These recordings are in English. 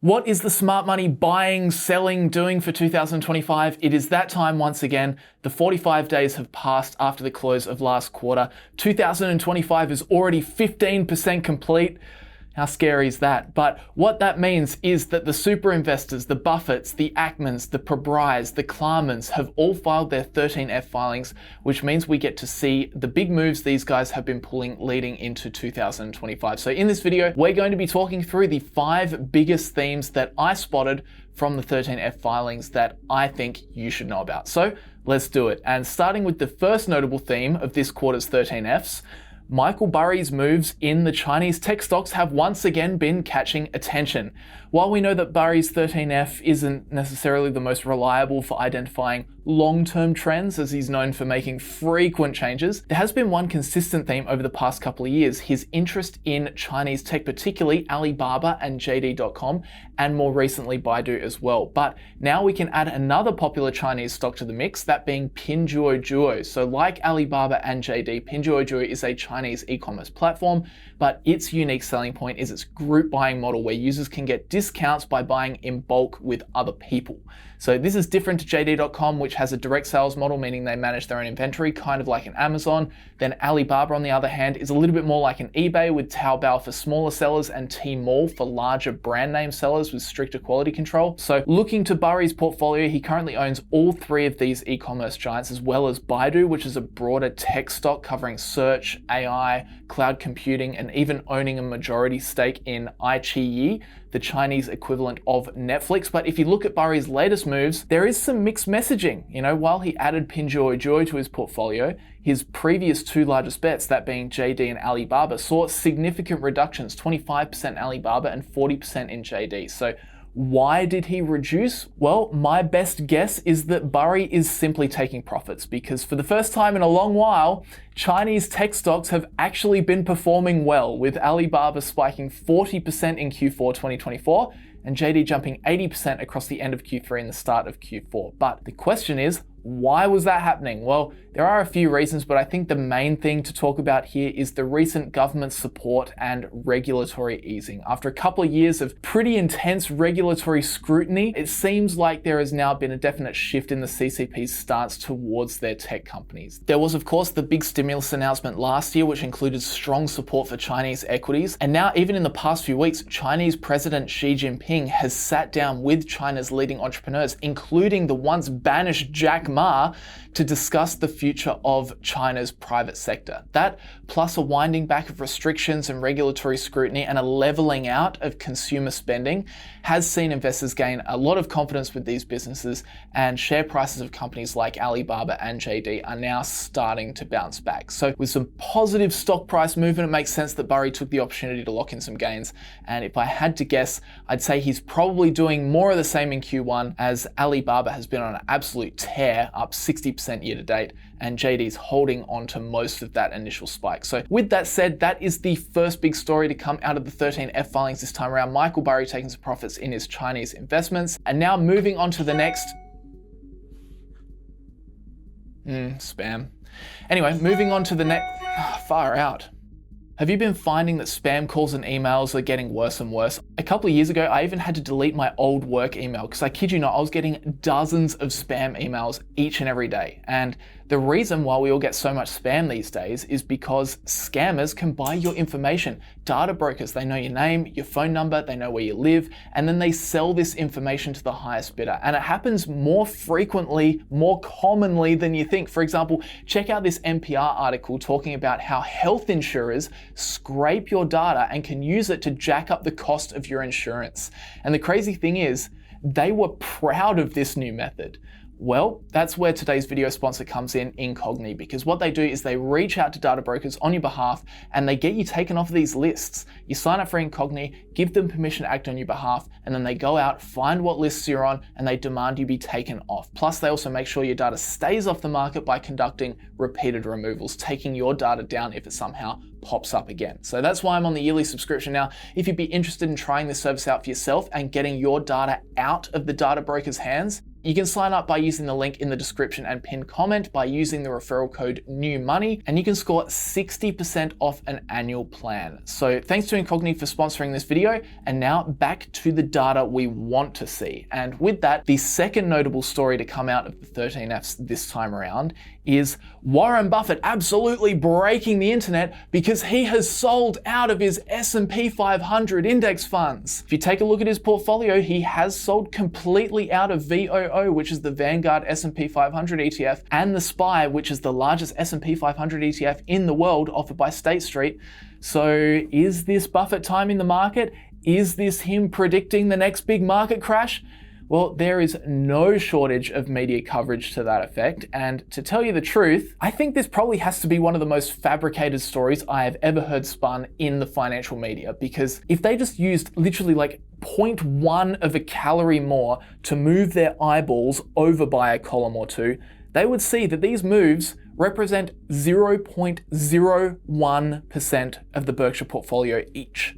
What is the smart money buying, selling, doing for 2025? It is that time once again. The 45 days have passed after the close of last quarter. 2025 is already 15% complete. How scary is that? But what that means is that the super investors, the Buffetts, the Ackmans, the Burrys, the Klarmans have all filed their 13F filings, which means we get to see the big moves these guys have been pulling leading into 2025. So in this video, we're going to be talking through the 5 biggest themes that I spotted from the 13F filings that I think you should know about. So let's do it. And starting with the first notable theme of this quarter's 13Fs, Michael Burry's moves in the Chinese tech stocks have once again been catching attention. While we know that Burry's 13F isn't necessarily the most reliable for identifying long-term trends, as he's known for making frequent changes, there has been one consistent theme over the past couple of years: his interest in Chinese tech, particularly Alibaba and JD.com, and more recently Baidu as well. But now we can add another popular Chinese stock to the mix, that being Pinduoduo. So like Alibaba and JD, Pinduoduo is a Chinese e-commerce platform, but its unique selling point is its group buying model, where users can get discounts by buying in bulk with other people. So this is different to JD.com, which has a direct sales model, meaning they manage their own inventory, kind of like an Amazon. Then Alibaba, on the other hand, is a little bit more like an eBay, with Taobao for smaller sellers and Tmall for larger brand name sellers with stricter quality control. So looking to Burry's portfolio, he currently owns all 3 of these e-commerce giants, as well as Baidu, which is a broader tech stock covering search, AI, cloud computing, and even owning a majority stake in iQIYI, the Chinese equivalent of Netflix. But if you look at Burry's latest moves, there is some mixed messaging. While he added Pinduoduo to his portfolio, his previous 2 largest bets, that being JD and Alibaba, saw significant reductions, 25% Alibaba and 40% in JD. So why did he reduce? Well, my best guess is that Burry is simply taking profits, because for the first time in a long while, Chinese tech stocks have actually been performing well, with Alibaba spiking 40% in Q4 2024 and JD jumping 80% across the end of Q3 and the start of Q4. But the question is, why was that happening? Well, there are a few reasons, but I think the main thing to talk about here is the recent government support and regulatory easing. After a couple of years of pretty intense regulatory scrutiny, it seems like there has now been a definite shift in the CCP's stance towards their tech companies. There was, of course, the big stimulus announcement last year, which included strong support for Chinese equities. And now, even in the past few weeks, Chinese President Xi Jinping has sat down with China's leading entrepreneurs, including the once banished Jack Ma, to discuss the future of China's private sector. That, plus a winding back of restrictions and regulatory scrutiny and a leveling out of consumer spending, has seen investors gain a lot of confidence with these businesses, and share prices of companies like Alibaba and JD are now starting to bounce back. So with some positive stock price movement, it makes sense that Burry took the opportunity to lock in some gains. And if I had to guess, I'd say he's probably doing more of the same in Q1, as Alibaba has been on an absolute tear, up 60% year to date, and JD's holding on to most of that initial spike. So with that said, that is the first big story to come out of the 13F filings this time around: Michael Burry taking some profits in his Chinese investments. And now moving on to the next spam. Anyway, moving on to the next, far out. Have you been finding that spam calls and emails are getting worse and worse? A couple of years ago, I even had to delete my old work email, because I kid you not, I was getting dozens of spam emails each and every day. And the reason why we all get so much spam these days is because scammers can buy your information. Data brokers, they know your name, your phone number, they know where you live, and then they sell this information to the highest bidder. And it happens more frequently, more commonly than you think. For example, check out this NPR article talking about how health insurers scrape your data and can use it to jack up the cost of your insurance. And the crazy thing is, they were proud of this new method. Well, that's where today's video sponsor comes in, Incogni, because what they do is they reach out to data brokers on your behalf and they get you taken off of these lists. You sign up for Incogni, give them permission to act on your behalf, and then they go out, find what lists you're on, and they demand you be taken off. Plus, they also make sure your data stays off the market by conducting repeated removals, taking your data down if it somehow pops up again. So that's why I'm on the yearly subscription now. If you'd be interested in trying this service out for yourself and getting your data out of the data broker's hands, You can sign up by using the link in the description and pinned comment by using the referral code NEWMONEY, and you can score 60% off an annual plan. So thanks to Incogni for sponsoring this video, and now back to the data we want to see. And with that, the second notable story to come out of the 13Fs this time around is Warren Buffett absolutely breaking the internet because he has sold out of his S&P 500 index funds. If you take a look at his portfolio, he has sold completely out of VOO, which is the Vanguard S&P 500 ETF, and the SPY, which is the largest S&P 500 ETF in the world offered by State Street. So is this Buffett timing the market? Is this him predicting the next big market crash? Well, there is no shortage of media coverage to that effect, and to tell you the truth, I think this probably has to be one of the most fabricated stories I have ever heard spun in the financial media, because if they just used literally like 0.1 of a calorie more to move their eyeballs over by a column or two, they would see that these moves represent 0.01% of the Berkshire portfolio each.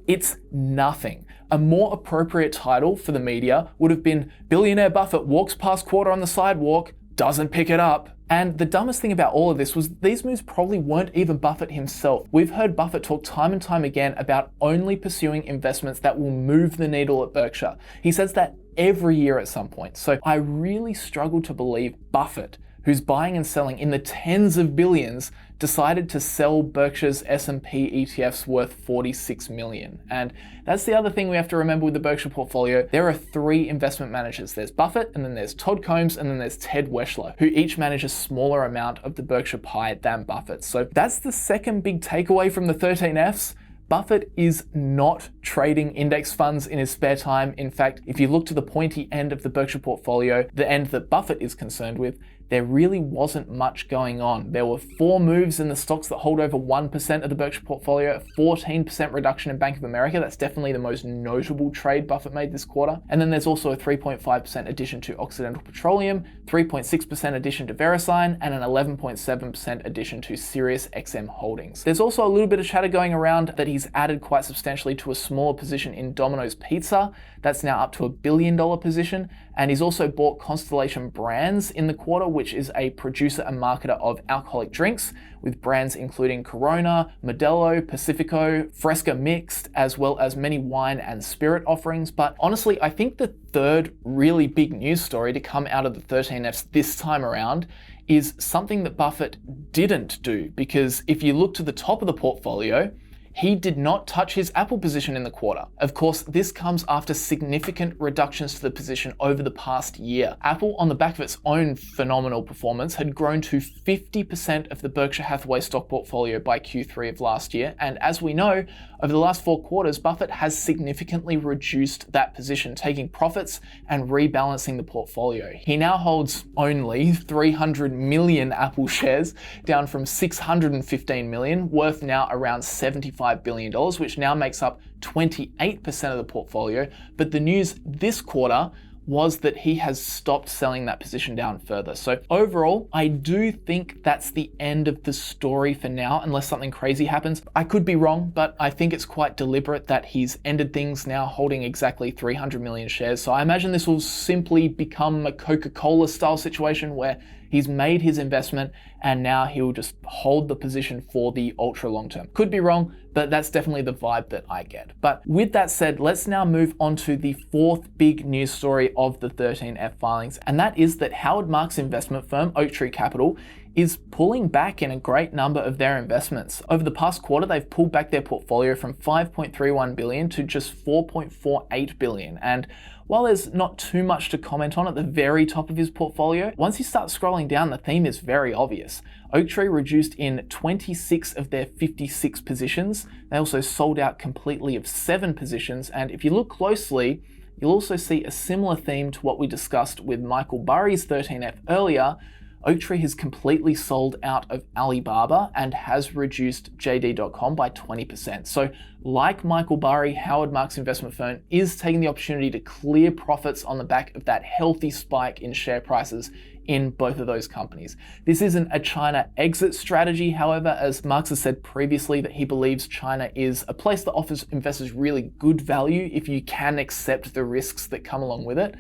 It's nothing. A more appropriate title for the media would have been Billionaire Buffett walks past quarter on the sidewalk, doesn't pick it up. And the dumbest thing about all of this was these moves probably weren't even Buffett himself. We've heard Buffett talk time and time again about only pursuing investments that will move the needle at Berkshire. He says that every year at some point. So I really struggle to believe Buffett, who's buying and selling in the tens of billions, decided to sell Berkshire's S&P ETFs worth 46 million. And that's the other thing we have to remember with the Berkshire portfolio. There are 3 investment managers. There's Buffett, and then there's Todd Combs, and then there's Ted Weschler, who each manage a smaller amount of the Berkshire pie than Buffett. So that's the second big takeaway from the 13Fs. Buffett is not trading index funds in his spare time. In fact, if you look to the pointy end of the Berkshire portfolio, the end that Buffett is concerned with, there really wasn't much going on. There were 4 moves in the stocks that hold over 1% of the Berkshire portfolio, a 14% reduction in Bank of America. That's definitely the most notable trade Buffett made this quarter. And then there's also a 3.5% addition to Occidental Petroleum, 3.6% addition to VeriSign, and an 11.7% addition to SiriusXM Holdings. There's also a little bit of chatter going around that he's added quite substantially to a smaller position in Domino's Pizza. That's now up to $1 billion position. And he's also bought Constellation Brands in the quarter, which is a producer and marketer of alcoholic drinks, with brands including Corona, Modelo, Pacifico, Fresca Mixed, as well as many wine and spirit offerings. But honestly, I think the third really big news story to come out of the 13Fs this time around is something that Buffett didn't do, because if you look to the top of the portfolio, he did not touch his Apple position in the quarter. Of course, this comes after significant reductions to the position over the past year. Apple, on the back of its own phenomenal performance, had grown to 50% of the Berkshire Hathaway stock portfolio by Q3 of last year. And as we know, over the last 4 quarters, Buffett has significantly reduced that position, taking profits and rebalancing the portfolio. He now holds only 300 million Apple shares, down from 615 million, worth now around $75 billion, which now makes up 28% of the portfolio. But the news this quarter was that he has stopped selling that position down further. So overall, I do think that's the end of the story for now, unless something crazy happens. I could be wrong, but I think it's quite deliberate that he's ended things now holding exactly 300 million shares. So I imagine this will simply become a Coca-Cola style situation where he's made his investment and now he'll just hold the position for the ultra long term. Could be wrong, but that's definitely the vibe that I get. But with that said, let's now move on to the 4th big news story of the 13F filings, and that is that Howard Marks investment firm Oaktree Capital is pulling back in a great number of their investments. Over the past quarter, they've pulled back their portfolio from $5.31 billion to just $4.48 billion. And while there's not too much to comment on at the very top of his portfolio, once you start scrolling down, the theme is very obvious. Oaktree reduced in 26 of their 56 positions. They also sold out completely of 7 positions. And if you look closely, you'll also see a similar theme to what we discussed with Michael Burry's 13F earlier. Oaktree has completely sold out of Alibaba and has reduced JD.com by 20%. So like Michael Burry, Howard Marks investment firm is taking the opportunity to clear profits on the back of that healthy spike in share prices in both of those companies. This isn't a China exit strategy, however, as Marks has said previously that he believes China is a place that offers investors really good value if you can accept the risks that come along with it.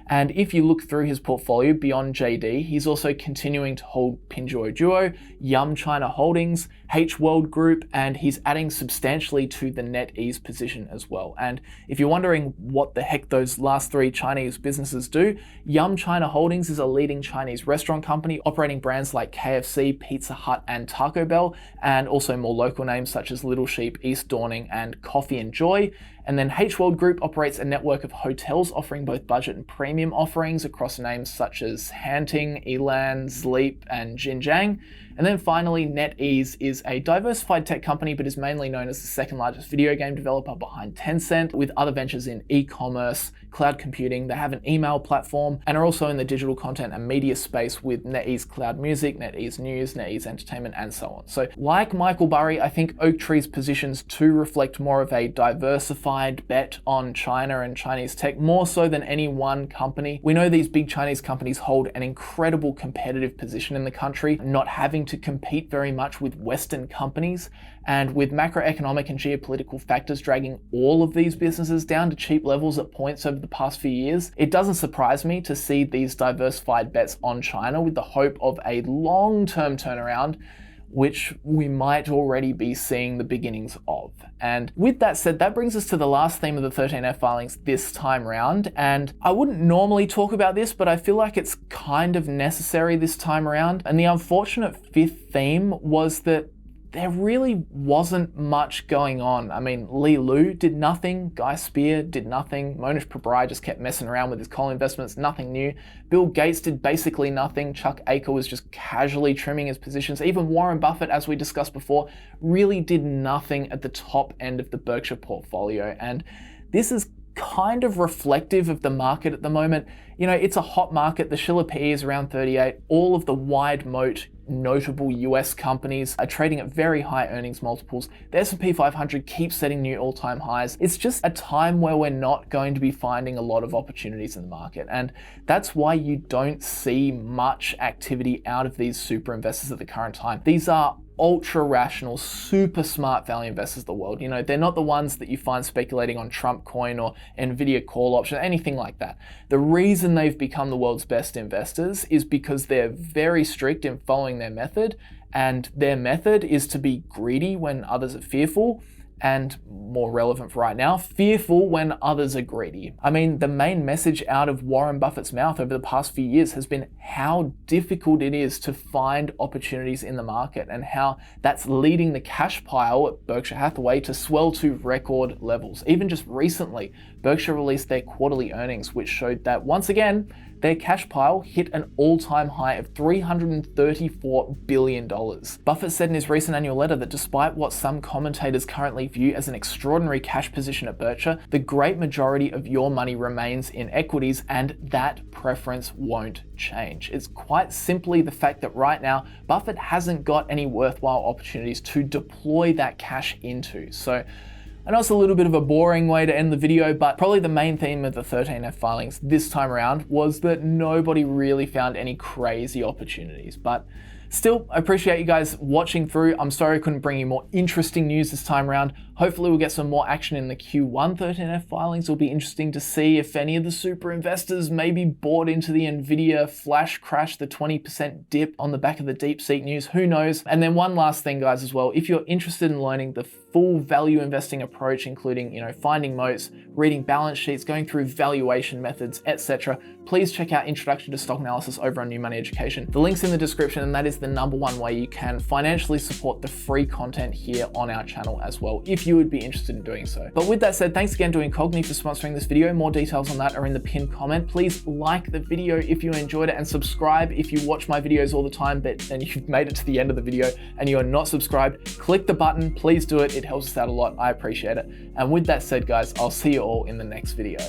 And if you look through his portfolio beyond JD, he's also continuing to hold Pinduoduo, Yum China Holdings, H World Group, and he's adding substantially to the NetEase position as well. And if you're wondering what the heck those last three Chinese businesses do, Yum China Holdings is a leading Chinese restaurant company operating brands like KFC, Pizza Hut, and Taco Bell, and also more local names such as Little Sheep, East Dawning, and Coffee and Joy. And then H World Group operates a network of hotels offering both budget and premium offerings across names such as Hanting, Elan, Sleep, and Jinjiang. And then finally, NetEase is a diversified tech company, but is mainly known as the second largest video game developer behind Tencent, with other ventures in e-commerce, cloud computing. They have an email platform and are also in the digital content and media space with NetEase Cloud Music, NetEase News, NetEase Entertainment, and so on. So like Michael Burry, I think Oaktree's positions too reflect more of a diversified bet on China and Chinese tech, more so than any one company. We know these big Chinese companies hold an incredible competitive position in the country, not having to compete very much with Western companies, and with macroeconomic and geopolitical factors dragging all of these businesses down to cheap levels at points over the past few years, it doesn't surprise me to see these diversified bets on China with the hope of a long-term turnaround, which we might already be seeing the beginnings of. And with that said, that brings us to the last theme of the 13F filings this time round. And I wouldn't normally talk about this, but I feel like it's kind of necessary this time around. And the unfortunate fifth theme was that there really wasn't much going on. I mean, Li Lu did nothing, Guy Spear did nothing, Monish Pabrai just kept messing around with his coal investments, nothing new. Bill Gates did basically nothing. Chuck Aker was just casually trimming his positions. Even Warren Buffett, as we discussed before, really did nothing at the top end of the Berkshire portfolio. And this is kind of reflective of the market at the moment. You know, it's a hot market. The Schiller PE is around 38. All of the wide moat notable US companies are trading at very high earnings multiples. The S&P 500 keeps setting new all-time highs. It's just a time where we're not going to be finding a lot of opportunities in the market. And that's why you don't see much activity out of these super investors at the current time. These are ultra rational, super smart value investors of the world. You know, they're not the ones that you find speculating on Trump coin or Nvidia call option, anything like that. The reason they've become the world's best investors is because they're very strict in following their method, and their method is to be greedy when others are fearful, and more relevant for right now, fearful when others are greedy. I mean, the main message out of Warren Buffett's mouth over the past few years has been how difficult it is to find opportunities in the market, and how that's leading the cash pile at Berkshire Hathaway to swell to record levels. Even just recently, Berkshire released their quarterly earnings, which showed that once again, their cash pile hit an all-time high of $334 billion. Buffett said in his recent annual letter that despite what some commentators currently view as an extraordinary cash position at Berkshire, the great majority of your money remains in equities, and that preference won't change. It's quite simply the fact that right now, Buffett hasn't got any worthwhile opportunities to deploy that cash into. So I know it's a little bit of a boring way to end the video, but probably the main theme of the 13F filings this time around was that nobody really found any crazy opportunities. But still, I appreciate you guys watching through. I'm sorry I couldn't bring you more interesting news this time around. Hopefully we'll get some more action in the Q1 13F filings. It'll be interesting to see if any of the super investors maybe bought into the Nvidia flash crash, the 20% dip on the back of the DeepSeek news, who knows? And then one last thing, guys, as well, if you're interested in learning the full value investing approach, including, finding moats, reading balance sheets, going through valuation methods, etc., please check out Introduction to Stock Analysis over on New Money Education. The link's in the description, and that is the #1 way you can financially support the free content here on our channel as well, if you would be interested in doing so. But with that said, thanks again to Incogni for sponsoring this video. More details on that are in the pinned comment. Please like the video if you enjoyed it, and subscribe if you watch my videos all the time, and you've made it to the end of the video and you're not subscribed. Click the button, please do it. It helps us out a lot. I appreciate it. And with that said, guys, I'll see you all in the next video.